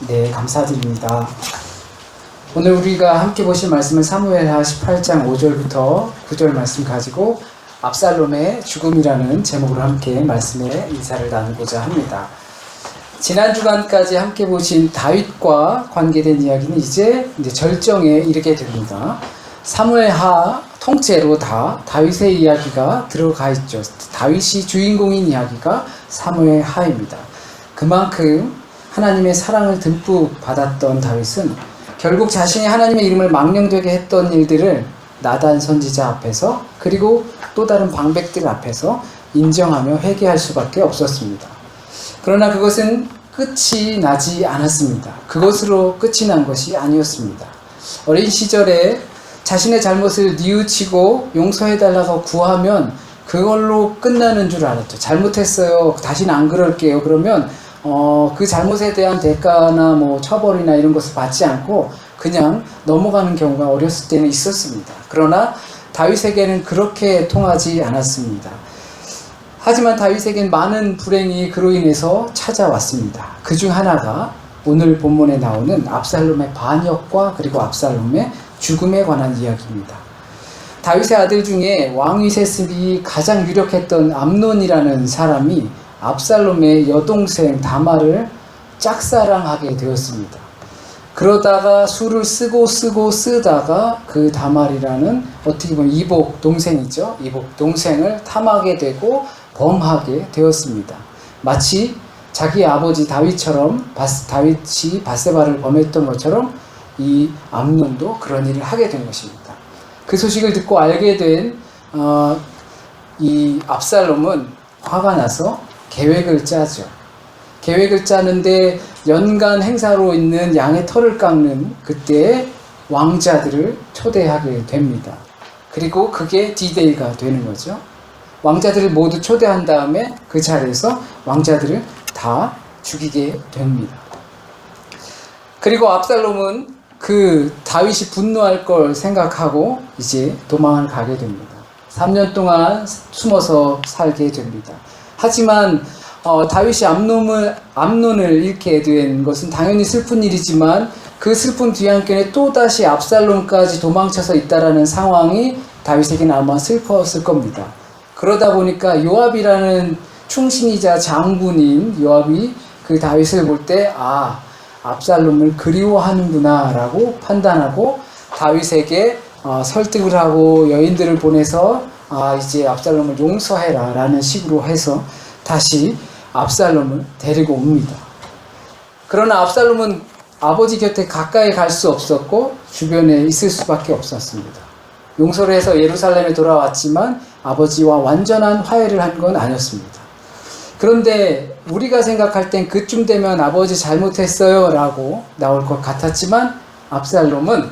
네, 감사드립니다. 오늘 우리가 함께 보실 말씀은 사무엘하 18장 5절부터 9절 말씀 가지고 압살롬의 죽음이라는 제목으로 함께 말씀의 인사를 나누고자 합니다. 지난 주간까지 함께 보신 다윗과 관계된 이야기는 이제 절정에 이르게 됩니다. 사무엘하 통째로 다 다윗의 이야기가 들어가 있죠. 다윗이 주인공인 이야기가 사무엘하입니다. 그만큼 하나님의 사랑을 듬뿍 받았던 다윗은 결국 자신이 하나님의 이름을 망령되게 했던 일들을 나단 선지자 앞에서 그리고 또 다른 방백들 앞에서 인정하며 회개할 수밖에 없었습니다. 그러나 그것은 끝이 나지 않았습니다. 그것으로 끝이 난 것이 아니었습니다. 어린 시절에 자신의 잘못을 뉘우치고 용서해달라고 구하면 그걸로 끝나는 줄 알았죠. 잘못했어요. 다시는 안 그럴게요. 그러면 그 잘못에 대한 대가나 처벌이나 이런 것을 받지 않고 그냥 넘어가는 경우가 어렸을 때는 있었습니다. 그러나 다윗에게는 그렇게 통하지 않았습니다. 하지만 다윗에겐 많은 불행이 그로 인해서 찾아왔습니다. 그 중 하나가 오늘 본문에 나오는 압살롬의 반역과 그리고 압살롬의 죽음에 관한 이야기입니다. 다윗의 아들 중에 왕위 세습이 가장 유력했던 암논이라는 사람이 압살롬의 여동생 다말을 짝사랑하게 되었습니다. 그러다가 수를 쓰다가 그 다말이라는 어떻게 보면 이복 동생이죠. 이복 동생을 탐하게 되고 범하게 되었습니다. 마치 자기 아버지 다윗처럼 다윗이 밧세바를 범했던 것처럼 이 암논도 그런 일을 하게 된 것입니다. 그 소식을 듣고 알게 된 이 압살롬은 화가 나서 계획을 짜죠. 계획을 짜는데 연간 행사로 있는 양의 털을 깎는 그때의 왕자들을 초대하게 됩니다. 그리고 그게 D-Day가 되는 거죠. 왕자들을 모두 초대한 다음에 그 자리에서 왕자들을 다 죽이게 됩니다. 그리고 압살롬은 그 다윗이 분노할 걸 생각하고 이제 도망을 가게 됩니다. 3년 동안 숨어서 살게 됩니다. 하지만 다윗이 암논을 잃게 된 것은 당연히 슬픈 일이지만 그 슬픈 뒤안길에 또다시 압살롬까지 도망쳐서 있다라는 상황이 다윗에게는 아마 슬펐을 겁니다. 그러다 보니까 요압이라는 충신이자 장군인 요압이 그 다윗을 볼 때 압살롬을 그리워하는구나 라고 판단하고 다윗에게 설득을 하고 여인들을 보내서 이제 압살롬을 용서해라 라는 식으로 해서 다시 압살롬을 데리고 옵니다. 그러나 압살롬은 아버지 곁에 가까이 갈 수 없었고 주변에 있을 수밖에 없었습니다. 용서를 해서 예루살렘에 돌아왔지만 아버지와 완전한 화해를 한 건 아니었습니다. 그런데 우리가 생각할 땐 그쯤 되면 아버지 잘못했어요 라고 나올 것 같았지만 압살롬은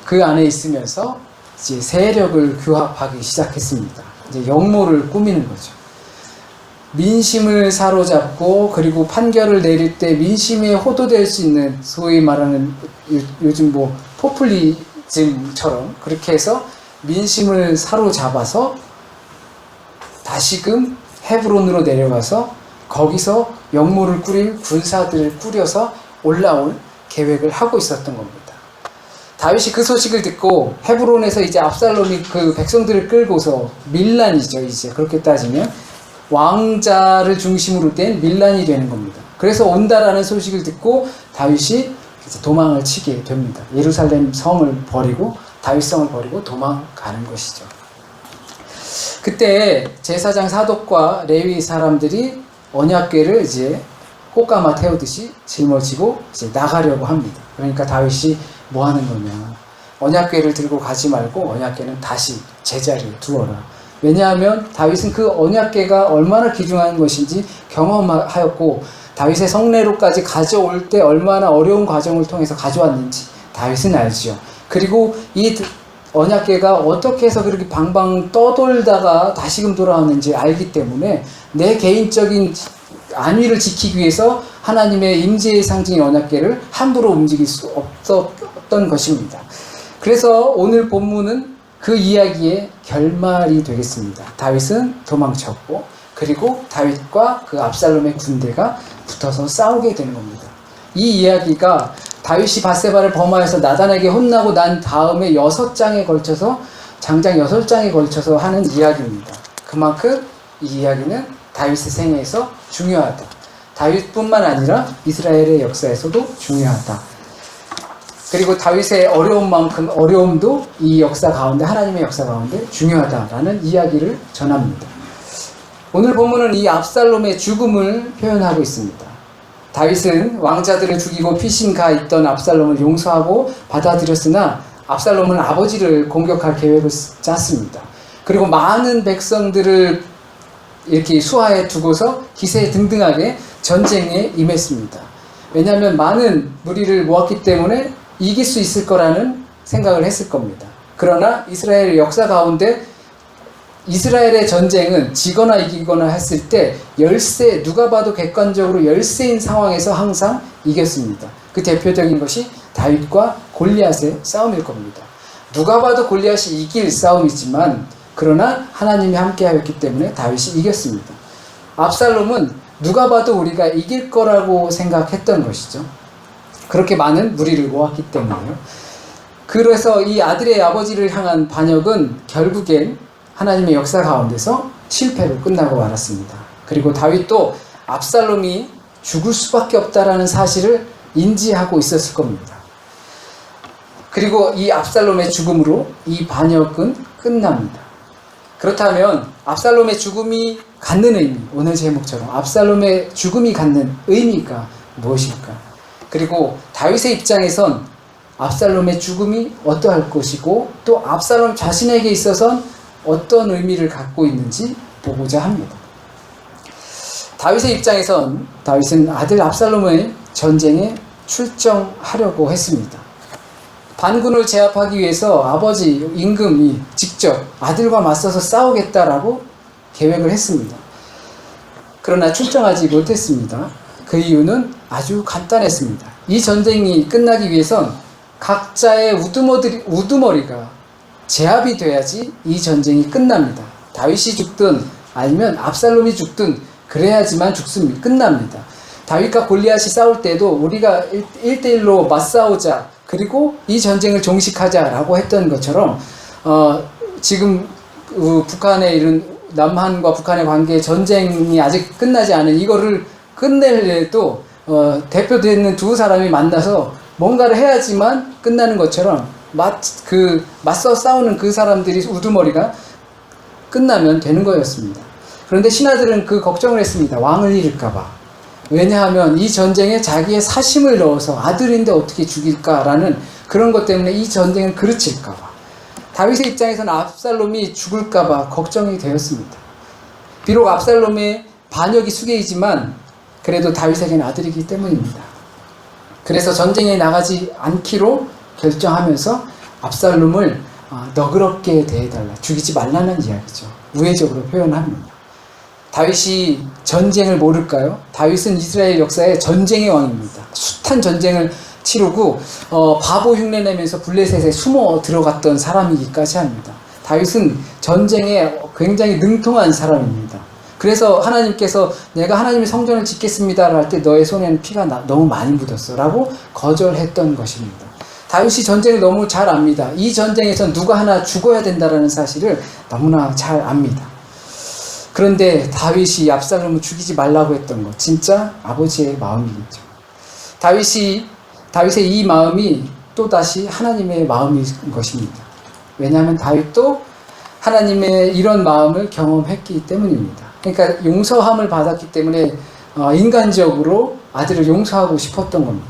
그 안에 있으면서 이제 세력을 규합하기 시작했습니다. 이제 역모를 꾸미는 거죠. 민심을 사로잡고 그리고 판결을 내릴 때 민심에 호도될 수 있는 소위 말하는 요즘 포퓰리즘처럼 그렇게 해서 민심을 사로잡아서 다시금 헤브론으로 내려가서 거기서 역모를 꾸릴 군사들을 꾸려서 올라올 계획을 하고 있었던 겁니다. 다윗이 그 소식을 듣고 헤브론에서 이제 압살롬이 그 백성들을 끌고서 밀란이죠. 이제 그렇게 따지면 왕자를 중심으로 된 밀란이 되는 겁니다. 그래서 온다라는 소식을 듣고 다윗이 도망을 치게 됩니다. 예루살렘 성을 버리고 다윗성을 버리고 도망가는 것이죠. 그때 제사장 사독과 레위 사람들이 언약궤를 이제 꽃가마 태우듯이 짊어지고 이제 나가려고 합니다. 그러니까 다윗이 뭐 하는 거냐? 언약궤를 들고 가지 말고 언약궤는 다시 제자리에 두어라. 왜냐하면 다윗은 그 언약궤가 얼마나 귀중한 것인지 경험하였고 다윗의 성내로까지 가져올 때 얼마나 어려운 과정을 통해서 가져왔는지 다윗은 알지요. 그리고 이 언약궤가 어떻게 해서 그렇게 방방 떠돌다가 다시금 돌아왔는지 알기 때문에 내 개인적인 안위를 지키기 위해서 하나님의 임재의 상징인 언약궤를 함부로 움직일 수 없었던 것입니다. 그래서 오늘 본문은 그 이야기의 결말이 되겠습니다. 다윗은 도망쳤고 그리고 다윗과 그 압살롬의 군대가 붙어서 싸우게 되는 겁니다. 이 이야기가 다윗이 밧세바를 범하여서 나단에게 혼나고 난 다음에 6장에 걸쳐서 장장 6장에 걸쳐서 하는 이야기입니다. 그만큼 이 이야기는 다윗의 생애에서 중요하다. 다윗뿐만 아니라 이스라엘의 역사에서도 중요하다. 그리고 다윗의 어려움도 이 역사 가운데, 하나님의 역사 가운데 중요하다라는 이야기를 전합니다. 오늘 본문은 이 압살롬의 죽음을 표현하고 있습니다. 다윗은 왕자들을 죽이고 피신가 있던 압살롬을 용서하고 받아들였으나 압살롬은 아버지를 공격할 계획을 짰습니다. 그리고 많은 백성들을 이렇게 수하에 두고서 기세등등하게 전쟁에 임했습니다. 왜냐하면 많은 무리를 모았기 때문에 이길 수 있을 거라는 생각을 했을 겁니다. 그러나 이스라엘 역사 가운데 이스라엘의 전쟁은 지거나 이기거나 했을 때 열세, 누가 봐도 객관적으로 열세인 상황에서 항상 이겼습니다. 그 대표적인 것이 다윗과 골리앗의 싸움일 겁니다. 누가 봐도 골리앗이 이길 싸움이지만 그러나 하나님이 함께하였기 때문에 다윗이 이겼습니다. 압살롬은 누가 봐도 우리가 이길 거라고 생각했던 것이죠. 그렇게 많은 무리를 모았기 때문에요. 그래서 이 아들의 아버지를 향한 반역은 결국엔 하나님의 역사 가운데서 실패로 끝나고 말았습니다. 그리고 다윗도 압살롬이 죽을 수밖에 없다라는 사실을 인지하고 있었을 겁니다. 그리고 이 압살롬의 죽음으로 이 반역은 끝납니다. 그렇다면 압살롬의 죽음이 갖는 의미, 오늘 제목처럼 압살롬의 죽음이 갖는 의미가 무엇일까? 그리고 다윗의 입장에선 압살롬의 죽음이 어떠할 것이고 또 압살롬 자신에게 있어선 어떤 의미를 갖고 있는지 보고자 합니다. 다윗의 입장에선 다윗은 아들 압살롬의 전쟁에 출정하려고 했습니다. 반군을 제압하기 위해서 아버지 임금이 직접 아들과 맞서서 싸우겠다라고 계획을 했습니다. 그러나 출정하지 못했습니다. 그 이유는 아주 간단했습니다. 이 전쟁이 끝나기 위해선 각자의 우두머리가 제압이 돼야지 이 전쟁이 끝납니다. 다윗이 죽든 아니면 압살롬이 죽든 그래야지만 끝납니다. 다윗과 골리앗이 싸울 때도 우리가 1대1로 맞싸우자, 그리고 이 전쟁을 종식하자라고 했던 것처럼 지금 북한에 이런 남한과 북한의 관계 전쟁이 아직 끝나지 않은 이거를 끝내려도 대표되는 두 사람이 만나서 뭔가를 해야지만 끝나는 것처럼 맞서 싸우는 그 사람들이 우두머리가 끝나면 되는 거였습니다. 그런데 신하들은 그 걱정을 했습니다. 왕을 잃을까봐. 왜냐하면 이 전쟁에 자기의 사심을 넣어서 아들인데 어떻게 죽일까라는 그런 것 때문에 이 전쟁을 그르칠까봐. 다윗의 입장에서는 압살롬이 죽을까봐 걱정이 되었습니다. 비록 압살롬의 반역이 수계이지만 그래도 다윗에게는 아들이기 때문입니다. 그래서 전쟁에 나가지 않기로 결정하면서 압살롬을 너그럽게 대해달라, 죽이지 말라는 이야기죠. 우회적으로 표현합니다. 다윗이 전쟁을 모를까요? 다윗은 이스라엘 역사의 전쟁의 왕입니다. 숱한 전쟁을 치르고 바보 흉내내면서 블레셋에 숨어 들어갔던 사람이기까지 합니다. 다윗은 전쟁에 굉장히 능통한 사람입니다. 그래서 하나님께서 내가 하나님의 성전을 짓겠습니다 할 때 너의 손에는 피가 너무 많이 묻었어 라고 거절했던 것입니다. 다윗이 전쟁을 너무 잘 압니다. 이 전쟁에서 누가 하나 죽어야 된다는 사실을 너무나 잘 압니다. 그런데 다윗이 압살롬을 죽이지 말라고 했던 것, 진짜 아버지의 마음이죠. 다윗의 이 마음이 또다시 하나님의 마음인 것입니다. 왜냐하면 다윗도 하나님의 이런 마음을 경험했기 때문입니다. 그러니까 용서함을 받았기 때문에 인간적으로 아들을 용서하고 싶었던 겁니다.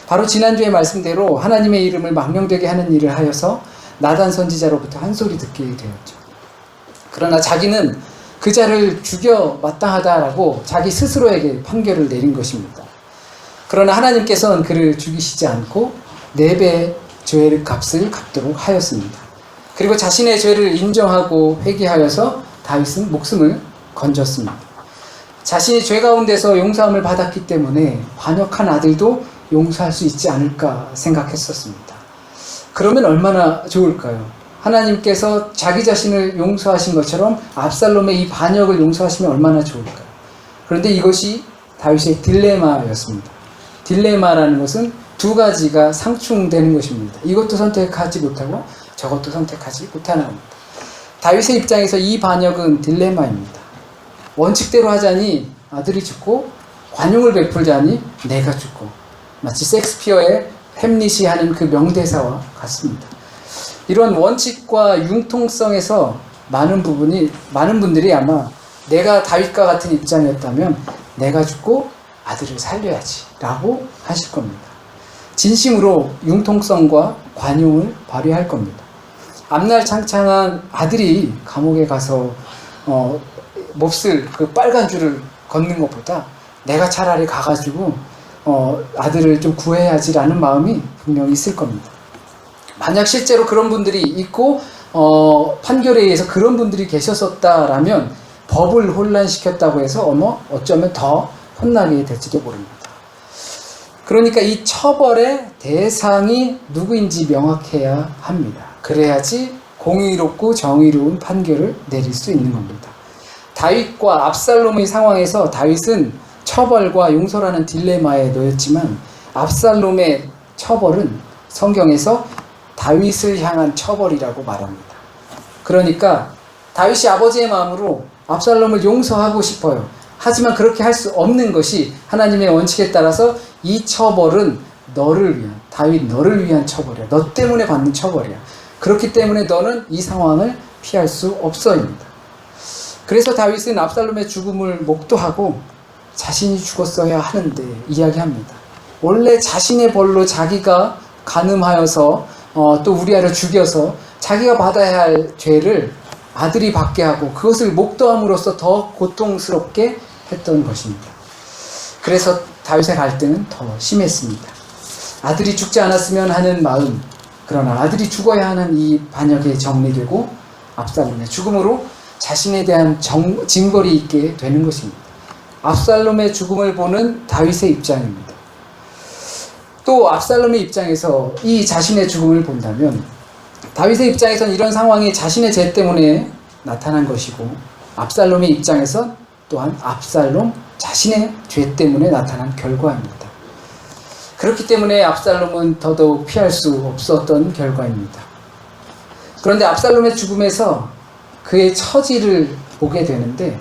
바로 지난주의 말씀대로 하나님의 이름을 망명되게 하는 일을 하여서 나단 선지자로부터 한 소리 듣게 되었죠. 그러나 자기는 그 자를 죽여 마땅하다라고 자기 스스로에게 판결을 내린 것입니다. 그러나 하나님께서는 그를 죽이시지 않고 4배의 죄의 값을 갚도록 하였습니다. 그리고 자신의 죄를 인정하고 회개하여서 다윗은 목숨을 건졌습니다. 자신이 죄 가운데서 용서함을 받았기 때문에 반역한 아들도 용서할 수 있지 않을까 생각했었습니다. 그러면 얼마나 좋을까요? 하나님께서 자기 자신을 용서하신 것처럼 압살롬의 이 반역을 용서하시면 얼마나 좋을까요? 그런데 이것이 다윗의 딜레마였습니다. 딜레마라는 것은 두 가지가 상충되는 것입니다. 이것도 선택하지 못하고 저것도 선택하지 못하는 겁니다. 다윗의 입장에서 이 반역은 딜레마입니다. 원칙대로 하자니 아들이 죽고 관용을 베풀자니 내가 죽고, 마치 섹스피어의 햄릿이 하는 그 명대사와 같습니다. 이런 원칙과 융통성에서 많은 분들이 아마 내가 다윗과 같은 입장이었다면 내가 죽고 아들을 살려야지 라고 하실 겁니다. 진심으로 융통성과 관용을 발휘할 겁니다. 앞날 창창한 아들이 감옥에 가서 몹쓸 그 빨간 줄을 걷는 것보다 내가 차라리 가가지고 아들을 좀 구해야지라는 마음이 분명히 있을 겁니다. 만약 실제로 그런 분들이 있고 판결에 의해서 그런 분들이 계셨었다라면 법을 혼란시켰다고 해서 어쩌면 더 혼나게 될지도 모릅니다. 그러니까 이 처벌의 대상이 누구인지 명확해야 합니다. 그래야지 공의롭고 정의로운 판결을 내릴 수 있는 겁니다. 다윗과 압살롬의 상황에서 다윗은 처벌과 용서라는 딜레마에 놓였지만 압살롬의 처벌은 성경에서 다윗을 향한 처벌이라고 말합니다. 그러니까 다윗이 아버지의 마음으로 압살롬을 용서하고 싶어요. 하지만 그렇게 할 수 없는 것이 하나님의 원칙에 따라서 이 처벌은 너를 위한, 다윗 너를 위한 처벌이야. 너 때문에 받는 처벌이야. 그렇기 때문에 너는 이 상황을 피할 수 없어입니다. 그래서 다윗은 압살롬의 죽음을 목도하고 자신이 죽었어야 하는데 이야기합니다. 원래 자신의 벌로 자기가 간음하여서 또 우리아를 죽여서 자기가 받아야 할 죄를 아들이 받게 하고 그것을 목도함으로써 더 고통스럽게 했던 것입니다. 그래서 다윗의 갈등은 더 심했습니다. 아들이 죽지 않았으면 하는 마음, 그러나 아들이 죽어야 하는 이 반역이 정리되고 압살롬의 죽음으로 자신에 대한 징벌이 있게 되는 것입니다. 압살롬의 죽음을 보는 다윗의 입장입니다. 또 압살롬의 입장에서 이 자신의 죽음을 본다면 다윗의 입장에선 이런 상황이 자신의 죄 때문에 나타난 것이고 압살롬의 입장에선 또한 압살롬 자신의 죄 때문에 나타난 결과입니다. 그렇기 때문에 압살롬은 더더욱 피할 수 없었던 결과입니다. 그런데 압살롬의 죽음에서 그의 처지를 보게 되는데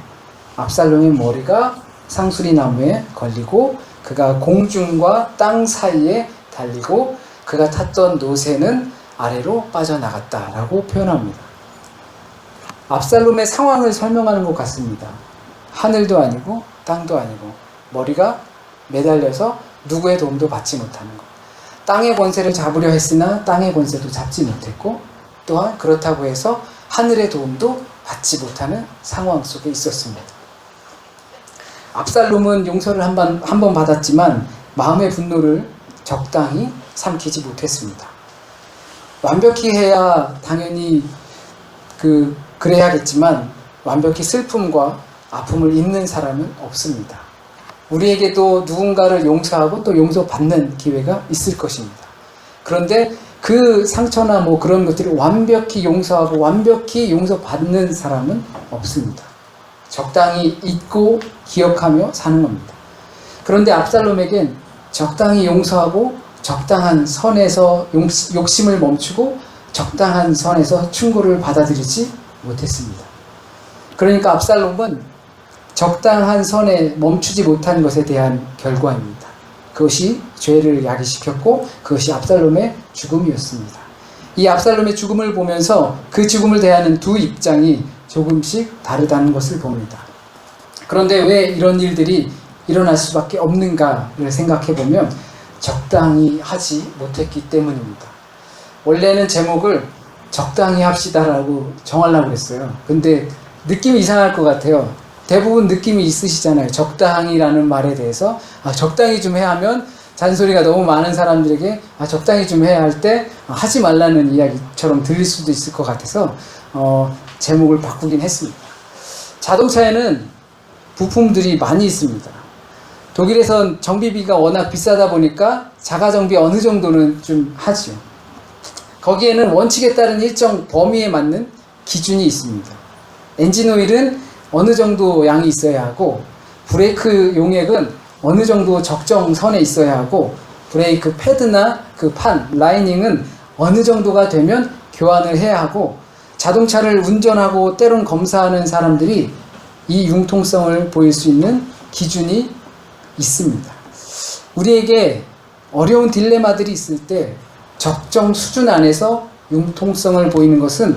압살롬의 머리가 상수리 나무에 걸리고 그가 공중과 땅 사이에 달리고 그가 탔던 노새는 아래로 빠져나갔다라고 표현합니다. 압살롬의 상황을 설명하는 것 같습니다. 하늘도 아니고 땅도 아니고 머리가 매달려서 누구의 도움도 받지 못하는 것. 땅의 권세를 잡으려 했으나 땅의 권세도 잡지 못했고 또한 그렇다고 해서 하늘의 도움도 받지 못하는 상황 속에 있었습니다. 압살롬은 용서를 한 번 받았지만 마음의 분노를 적당히 삼키지 못했습니다. 완벽히 해야 당연히 그래야겠지만 완벽히 슬픔과 아픔을 잊는 사람은 없습니다. 우리에게도 누군가를 용서하고 또 용서받는 기회가 있을 것입니다. 그런데 그 상처나 뭐 그런 것들을 완벽히 용서하고 완벽히 용서받는 사람은 없습니다. 적당히 잊고 기억하며 사는 겁니다. 그런데 압살롬에겐 적당히 용서하고 적당한 선에서 욕심을 멈추고 적당한 선에서 충고를 받아들이지 못했습니다. 그러니까 압살롬은 적당한 선에 멈추지 못한 것에 대한 결과입니다. 그것이 죄를 야기시켰고 그것이 압살롬의 죽음이었습니다. 이 압살롬의 죽음을 보면서 그 죽음을 대하는 두 입장이 조금씩 다르다는 것을 봅니다. 그런데 왜 이런 일들이 일어날 수밖에 없는가를 생각해 보면 적당히 하지 못했기 때문입니다. 원래는 제목을 적당히 합시다라고 정하려고 했어요. 근데 느낌이 이상할 것 같아요. 대부분 느낌이 있으시잖아요. 적당히라는 말에 대해서 적당히 좀 해야 하면 잔소리가 너무 많은 사람들에게 적당히 좀 해야 할 때 하지 말라는 이야기처럼 들릴 수도 있을 것 같아서 제목을 바꾸긴 했습니다. 자동차에는 부품들이 많이 있습니다. 독일에선 정비비가 워낙 비싸다 보니까 자가정비 어느 정도는 좀 하죠. 거기에는 원칙에 따른 일정 범위에 맞는 기준이 있습니다. 엔진오일은 어느 정도 양이 있어야 하고 브레이크 용액은 어느 정도 적정선에 있어야 하고 브레이크 패드나 그 판, 라이닝은 어느 정도가 되면 교환을 해야 하고 자동차를 운전하고 때론 검사하는 사람들이 이 융통성을 보일 수 있는 기준이 있습니다. 우리에게 어려운 딜레마들이 있을 때 적정 수준 안에서 융통성을 보이는 것은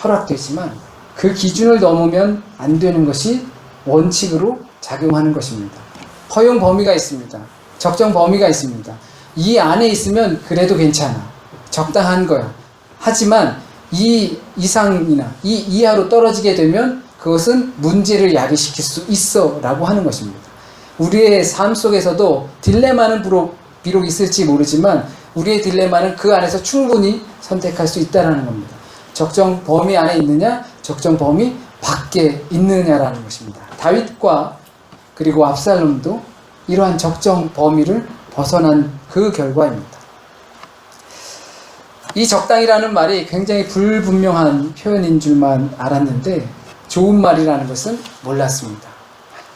허락되지만 그 기준을 넘으면 안 되는 것이 원칙으로 작용하는 것입니다. 허용 범위가 있습니다. 적정 범위가 있습니다. 이 안에 있으면 그래도 괜찮아. 적당한 거야. 하지만 이 이상이나 이 이하로 떨어지게 되면 그것은 문제를 야기시킬 수 있어 라고 하는 것입니다. 우리의 삶 속에서도 딜레마는 비록 있을지 모르지만 우리의 딜레마는 그 안에서 충분히 선택할 수 있다는 겁니다. 적정 범위 안에 있느냐, 적정 범위 밖에 있느냐라는 것입니다. 다윗과 그리고 압살롬도 이러한 적정 범위를 벗어난 그 결과입니다. 이 적당이라는 말이 굉장히 불분명한 표현인 줄만 알았는데 좋은 말이라는 것은 몰랐습니다.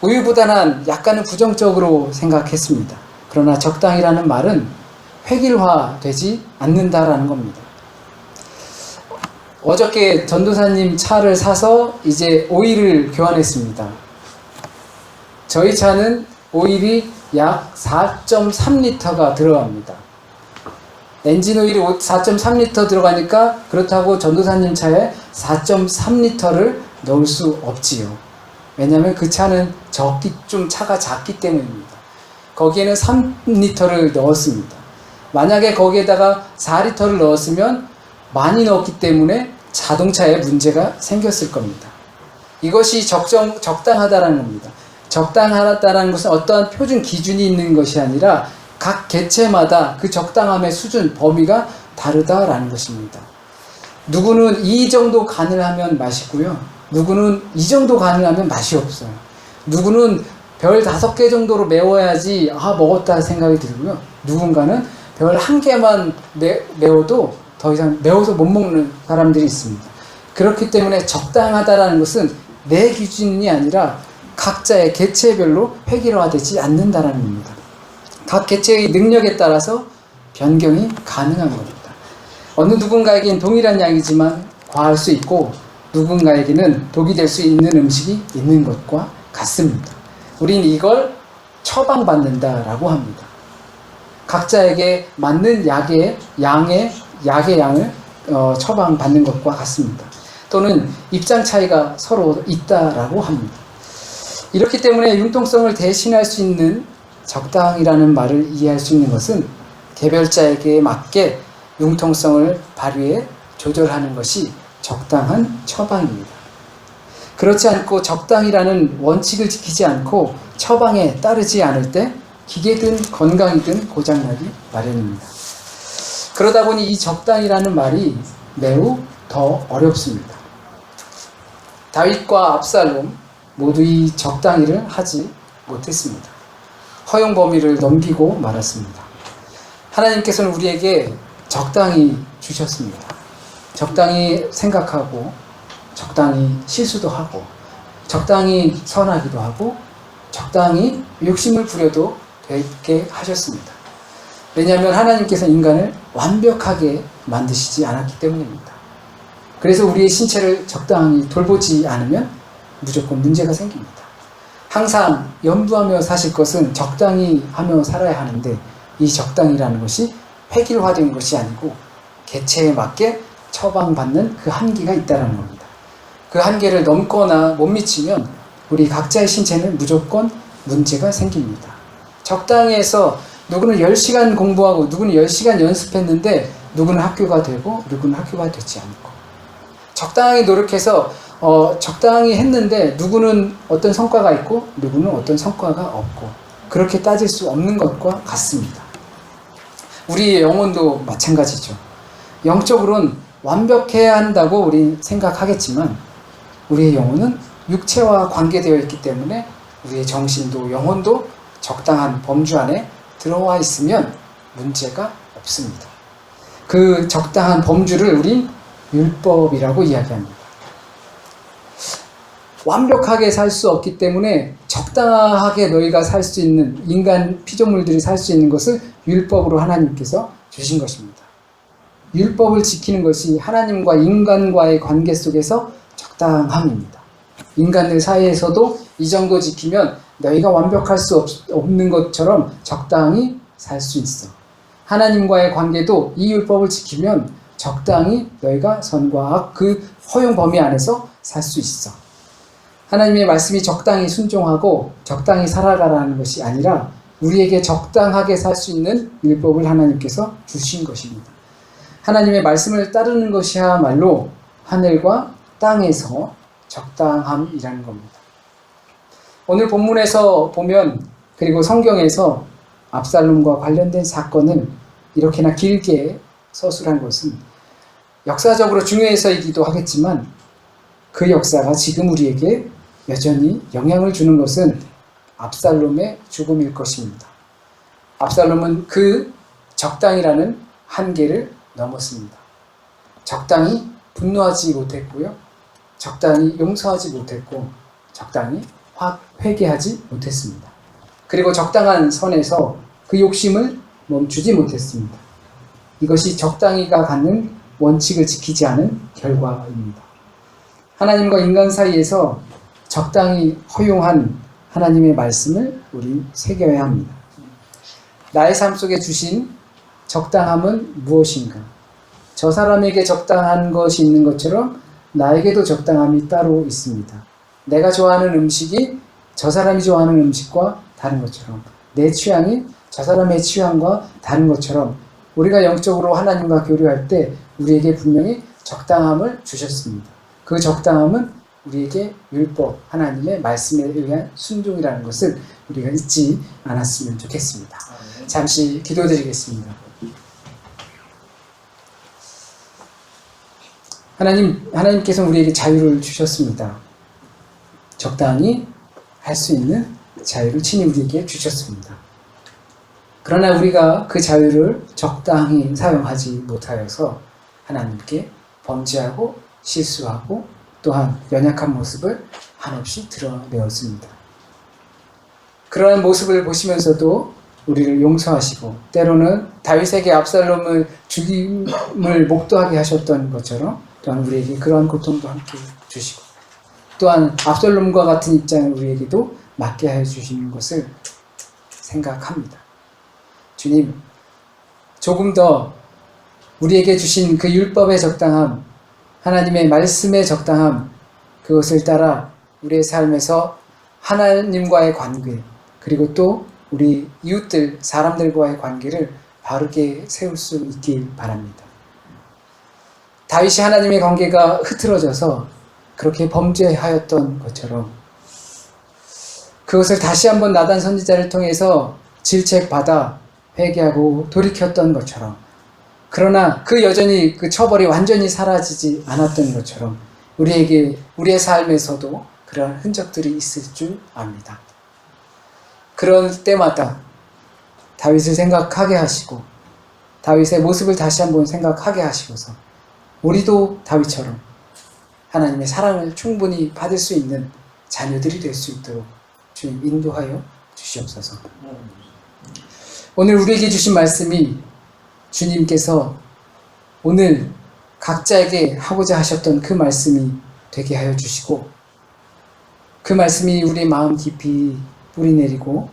우유부단한 약간은 부정적으로 생각했습니다. 그러나 적당이라는 말은 획일화되지 않는다라는 겁니다. 어저께 전도사님 차를 사서 이제 오일을 교환했습니다. 저희 차는 오일이 약 4.3리터가 들어갑니다. 엔진 오일이 4.3리터 들어가니까 그렇다고 전도사님 차에 4.3리터를 넣을 수 없지요. 왜냐하면 그 차는 좀 차가 작기 때문입니다. 거기에는 3리터를 넣었습니다. 만약에 거기에다가 4리터를 넣었으면 많이 넣었기 때문에 자동차에 문제가 생겼을 겁니다. 이것이 적당하다라는 겁니다. 적당하다라는 것은 어떠한 표준 기준이 있는 것이 아니라 각 개체마다 그 적당함의 수준, 범위가 다르다라는 것입니다. 누구는 이 정도 간을 하면 맛있고요. 누구는 이 정도 간을 하면 맛이 없어요. 누구는 별 5개 정도로 매워야지 먹었다 생각이 들고요. 누군가는 별 1개만 매워도 더 이상 매워서 못 먹는 사람들이 있습니다. 그렇기 때문에 적당하다라는 것은 내 기준이 아니라 각자의 개체별로 획일화되지 않는다라는 겁니다. 각 개체의 능력에 따라서 변경이 가능한 겁니다. 어느 누군가에겐 동일한 양이지만 과할 수 있고 누군가에게는 독이 될 수 있는 음식이 있는 것과 같습니다. 우린 이걸 처방받는다라고 합니다. 각자에게 맞는 약의 양을 처방받는 것과 같습니다. 또는 입장 차이가 서로 있다라고 합니다. 이렇기 때문에 융통성을 대신할 수 있는 적당이라는 말을 이해할 수 있는 것은 개별자에게 맞게 융통성을 발휘해 조절하는 것이 적당한 처방입니다. 그렇지 않고 적당이라는 원칙을 지키지 않고 처방에 따르지 않을 때 기계든 건강이든 고장나기 마련입니다. 그러다 보니 이 적당이라는 말이 매우 더 어렵습니다. 다윗과 압살롬 모두 이 적당히를 하지 못했습니다. 허용 범위를 넘기고 말았습니다. 하나님께서는 우리에게 적당히 주셨습니다. 적당히 생각하고 적당히 실수도 하고 적당히 선하기도 하고 적당히 욕심을 부려도 되게 하셨습니다. 왜냐하면 하나님께서 인간을 완벽하게 만드시지 않았기 때문입니다. 그래서 우리의 신체를 적당히 돌보지 않으면 무조건 문제가 생깁니다. 항상 염두하며 사실 것은 적당히 하며 살아야 하는데 이 적당이라는 것이 획일화된 것이 아니고 개체에 맞게 처방받는 그 한계가 있다는 겁니다. 그 한계를 넘거나 못 미치면 우리 각자의 신체는 무조건 문제가 생깁니다. 적당히 해서 누구는 10시간 공부하고 누구는 10시간 연습했는데 누구는 학교가 되고 누구는 학교가 되지 않고 적당히 노력해서 적당히 했는데 누구는 어떤 성과가 있고 누구는 어떤 성과가 없고 그렇게 따질 수 없는 것과 같습니다. 우리의 영혼도 마찬가지죠. 영적으로는 완벽해야 한다고 우리 생각하겠지만 우리의 영혼은 육체와 관계되어 있기 때문에 우리의 정신도 영혼도 적당한 범주 안에 들어와 있으면 문제가 없습니다. 그 적당한 범주를 우린 율법이라고 이야기합니다. 완벽하게 살 수 없기 때문에 적당하게 너희가 살 수 있는, 인간 피조물들이 살 수 있는 것을 율법으로 하나님께서 주신 것입니다. 율법을 지키는 것이 하나님과 인간과의 관계 속에서 적당함입니다. 인간들 사이에서도 이 정도 지키면 너희가 완벽할 수 없는 것처럼 적당히 살 수 있어. 하나님과의 관계도 이 율법을 지키면 적당히 너희가 선과 악, 그 허용 범위 안에서 살 수 있어. 하나님의 말씀이 적당히 순종하고 적당히 살아가라는 것이 아니라 우리에게 적당하게 살 수 있는 율법을 하나님께서 주신 것입니다. 하나님의 말씀을 따르는 것이야말로 하늘과 땅에서 적당함이라는 겁니다. 오늘 본문에서 보면, 그리고 성경에서 압살롬과 관련된 사건을 이렇게나 길게 서술한 것은 역사적으로 중요해서이기도 하겠지만, 그 역사가 지금 우리에게 여전히 영향을 주는 것은 압살롬의 죽음일 것입니다. 압살롬은 그 적당이라는 한계를 넘었습니다. 적당히 분노하지 못했고요, 적당히 용서하지 못했고, 적당히 회개하지 못했습니다. 그리고 적당한 선에서 그 욕심을 멈추지 못했습니다. 이것이 적당히가 갖는 원칙을 지키지 않은 결과입니다. 하나님과 인간 사이에서 적당히 허용한 하나님의 말씀을 우리 새겨야 합니다. 나의 삶 속에 주신 적당함은 무엇인가? 저 사람에게 적당한 것이 있는 것처럼 나에게도 적당함이 따로 있습니다. 내가 좋아하는 음식이 저 사람이 좋아하는 음식과 다른 것처럼, 내 취향이 저 사람의 취향과 다른 것처럼, 우리가 영적으로 하나님과 교류할 때 우리에게 분명히 적당함을 주셨습니다. 그 적당함은 우리에게 율법, 하나님의 말씀에 의한 순종이라는 것을 우리가 잊지 않았으면 좋겠습니다. 잠시 기도드리겠습니다. 하나님께서 우리에게 자유를 주셨습니다. 적당히 할 수 있는 자유를 친히 우리에게 주셨습니다. 그러나 우리가 그 자유를 적당히 사용하지 못하여서 하나님께 범죄하고 실수하고 또한 연약한 모습을 한없이 드러내었습니다. 그러한 모습을 보시면서도 우리를 용서하시고, 때로는 다윗에게 압살롬을 죽임을 목도하게 하셨던 것처럼 또한 우리에게 그러한 고통도 함께 주시고, 또한 압살롬과 같은 입장을 우리에게도 맞게 해주시는 것을 생각합니다. 주님, 조금 더 우리에게 주신 그 율법의 적당함, 하나님의 말씀의 적당함, 그것을 따라 우리의 삶에서 하나님과의 관계, 그리고 또 우리 이웃들, 사람들과의 관계를 바르게 세울 수 있길 바랍니다. 다윗이 하나님의 관계가 흐트러져서 그렇게 범죄하였던 것처럼, 그것을 다시 한번 나단 선지자를 통해서 질책받아 회개하고 돌이켰던 것처럼, 그러나 그 여전히 그 처벌이 완전히 사라지지 않았던 것처럼 우리의 삶에서도 그런 흔적들이 있을 줄 압니다. 그럴 때마다 다윗을 생각하게 하시고, 다윗의 모습을 다시 한번 생각하게 하시고서 우리도 다윗처럼 하나님의 사랑을 충분히 받을 수 있는 자녀들이 될 수 있도록 주님 인도하여 주시옵소서. 오늘 우리에게 주신 말씀이 주님께서 오늘 각자에게 하고자 하셨던 그 말씀이 되게 하여 주시고, 그 말씀이 우리 마음 깊이 뿌리내리고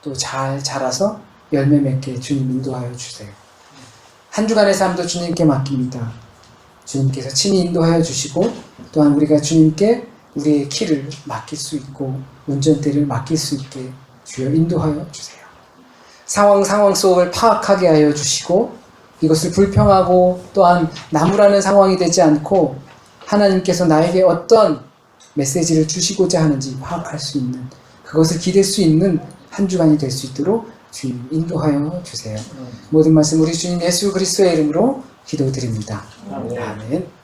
또 잘 자라서 열매 맺게 주님 인도하여 주세요. 한 주간의 삶도 주님께 맡깁니다. 주님께서 친히 인도하여 주시고, 또한 우리가 주님께 우리의 길을 맡길 수 있고 운전대를 맡길 수 있게 주여 인도하여 주세요. 상황 속을 파악하게 하여 주시고, 이것을 불평하고 또한 나무라는 상황이 되지 않고 하나님께서 나에게 어떤 메시지를 주시고자 하는지 파악할 수 있는, 그것을 기댈 수 있는 한 주간이 될 수 있도록 주님 인도하여 주세요. 모든 말씀 우리 주님 예수 그리스도의 이름으로 기도드립니다. 아멘.